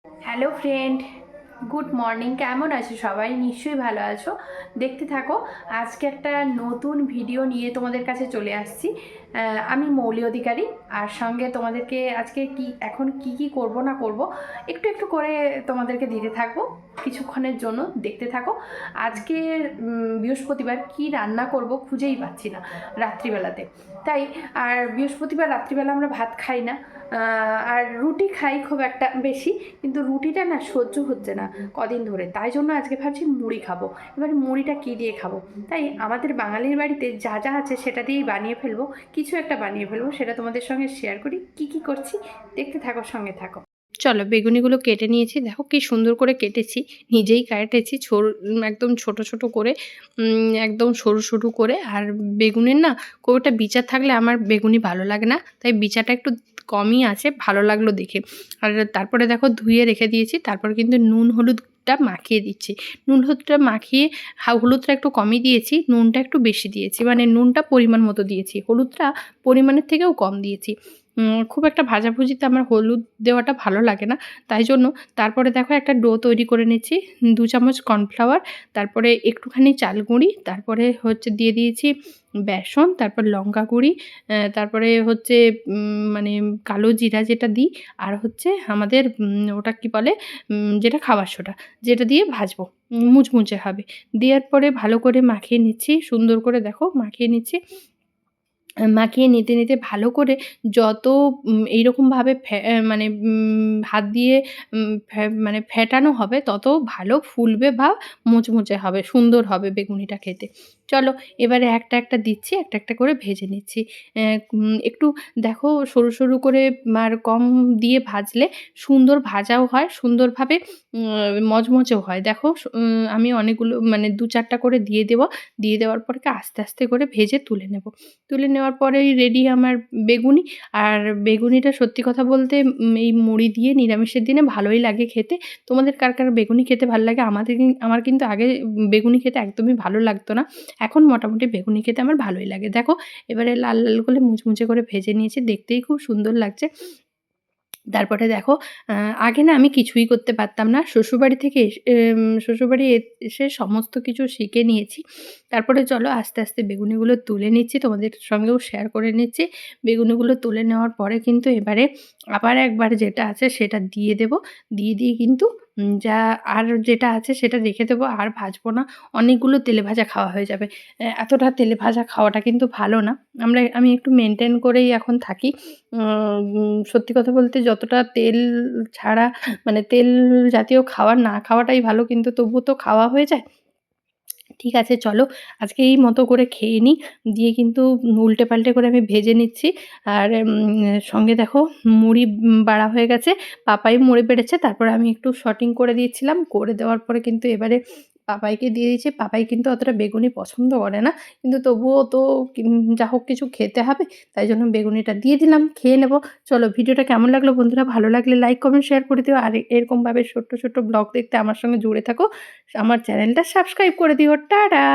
Hello friend, good morning. কেমন আছো সবাই? নিশ্চয়ই ভালো আছো। দেখতে থাকো, আজকে একটা নতুন ভিডিও নিয়ে তোমাদের কাছে চলে আসছি। আমি মৌলি অধিকারী, আর সঙ্গে তোমাদেরকে আজকে এখন কি করব না করব একটু একটু করে তোমাদেরকে দিতে থাকবো কিছুক্ষণের জন্য। দেখতে থাকো। আজকে বৃহস্পতিবার কি রান্না করব খুঁজেই পাচ্ছি না রাত্রিবেলাতে। তাই আর বৃহস্পতিবার রাত্রিবেলা আমরা ভাত খাই না, আর রুটি খাই খুব একটা বেশি, কিন্তু রুটিটা না সহ্য হচ্ছে না কদিন ধরে। তাই জন্য আজকে ভাবছি মুড়ি খাবো। এবার মুড়িটা কী দিয়ে খাবো? তাই আমাদের বাঙালির বাড়িতে যা যা আছে সেটা দিয়েই বানিয়ে ফেলবো, কিছু একটা বানিয়ে ফেলবো। সেটা তোমাদের সঙ্গে শেয়ার করি কি করছি। দেখতে থাকো, সঙ্গে থাকো। চলো, বেগুনিগুলো কেটে নিয়েছি। দেখো কি সুন্দর করে কেটেছি, নিজেই কেটেছি একদম ছোট ছোট করে, একদম সরু সরু করে। আর বেগুনের না কোনোটা বিচার থাকলে আমার বেগুনি ভালো লাগে না, তাই বিচাটা একটু কমই আছে, ভালো লাগলো দেখে। আর তারপরে দেখো ধুয়ে রেখে দিয়েছি। তারপর কিন্তু নুন হলুদটা মাখিয়ে দিচ্ছি। নুন হলুদটা মাখিয়ে হলুদটা একটু কমই দিয়েছি, নুনটা একটু বেশি দিয়েছি, মানে নুনটা পরিমাণ মতো দিয়েছি, হলুদটা পরিমাণের থেকেও কম দিয়েছি। খুব একটা ভাজাভুজিতে আমার হলুদ দেওয়াটা ভালো লাগে না, তাই জন্য। তারপরে দেখো একটা ডো তৈরি করে নিচ্ছি। 2 চামচ কর্নফ্লাওয়ার, তারপরে একটুখানি চাল গুঁড়ি, তারপরে হচ্ছে দিয়ে দিয়েছি বেসন, তারপর লঙ্কা গুঁড়ি, তারপরে হচ্ছে মানে কালো জিরা যেটা দিই, আর হচ্ছে আমাদের ওটা কি বলে, যেটা খাবার সোডা, যেটা দিয়ে ভাজবো, মুচমুচে হবে। দেওয়ার পরে ভালো করে মাখিয়ে নিচ্ছি, সুন্দর করে দেখো মাখিয়ে নিচ্ছি। মাখিয়ে নিতে নিতে ভালো করে যত এইরকমভাবে মানে হাত দিয়ে মানে ফেটানো হবে, তত ভালো ফুলবে বা মুচমুচে হবে, সুন্দর হবে বেগুনিটা খেতে। চলো, এবারে একটা একটা দিচ্ছি, একটা একটা করে ভেজে নিচ্ছি। একটু দেখো সরু সরু করে আর কম দিয়ে ভাজলে সুন্দর ভাজাও হয়, সুন্দরভাবে মচমচেও হয়। দেখো আমি অনেকগুলো মানে 2-4 টা করে দিয়ে দেবো। দিয়ে দেওয়ার পরে আস্তে আস্তে করে ভেজে তুলে নেব। তুলে নেওয়ার পরেই রেডি আমার বেগুনি। আর বেগুনিটা সত্যি কথা বলতে এই মুড়ি দিয়ে নিরামিষের দিনে ভালোই লাগে খেতে। তোমাদের কার কার বেগুনি খেতে ভালো লাগে? আমার কিন্তু আগে বেগুনি খেতে একদমই ভালো লাগতো না। এখন মোটামুটি বেগুনি খেতে আমার ভালোই লাগে। দেখো, এবারে লাল লাল করে মুচমুচে করে ভেজে নিয়েছি, দেখতেই খুব সুন্দর লাগছে। তারপরে দেখো, আগে না আমি কিছুই করতে পারতাম না। শ্বশুরবাড়ি থেকে শ্বশুরবাড়ি এসে সমস্ত কিছু শিখে নিয়েছি। তারপরে চলো আস্তে আস্তে বেগুনিগুলো তুলে নিচ্ছি, তোমাদের সঙ্গেও শেয়ার করে নিচ্ছি। বেগুনিগুলো তুলে নেওয়ার পরে কিন্তু এবারে আবার একবার যেটা আছে সেটা দিয়ে দেবো। দিয়ে কিন্তু যা আর যেটা আছে সেটা রেখে দেবো, আর ভাজবো না। অনেকগুলো তেলে ভাজা খাওয়া হয়ে যাবে। এতটা তেলে ভাজা খাওয়াটা কিন্তু ভালো না। আমি একটু মেইনটেইন করেই এখন থাকি। সত্যি কথা বলতে যতটা তেল ছাড়া, মানে তেল জাতীয় খাবার না খাওয়াটাই ভালো, কিন্তু তবুও তো খাওয়া হয়ে যায়। ঠিক আছে, চলো আজকে এই মতো করে খেয়ে নিই। দিয়ে কিন্তু উল্টে পাল্টে করে আমি ভেজে নিচ্ছি। আর সঙ্গে দেখো মুড়ি বাড়া হয়ে গেছে। পাপাই মুড়ি বেড়েছে, তারপরে আমি একটু শর্টিং করে দিয়েছিলাম। করে দেওয়ার পরে কিন্তু এবারে পাপাইকে দিয়ে দিয়েছি। পাপাই কিন্তু অতটা বেগুনি পছন্দ করে না, কিন্তু তবুও তো যা হোক কিছু খেতে হবে, তাই জন্য বেগুনিটা দিয়ে দিলাম। খেয়ে নেব। চলো, ভিডিওটা কেমন লাগলো বন্ধুরা? ভালো লাগলে লাইক, কমেন্ট, শেয়ার করে দিও। আর এরকমভাবে ছোট্ট ছোট্ট ব্লগ দেখতে আমার সঙ্গে জুড়ে থাকো। আমার চ্যানেলটা সাবস্ক্রাইব করে দিও। টাটা।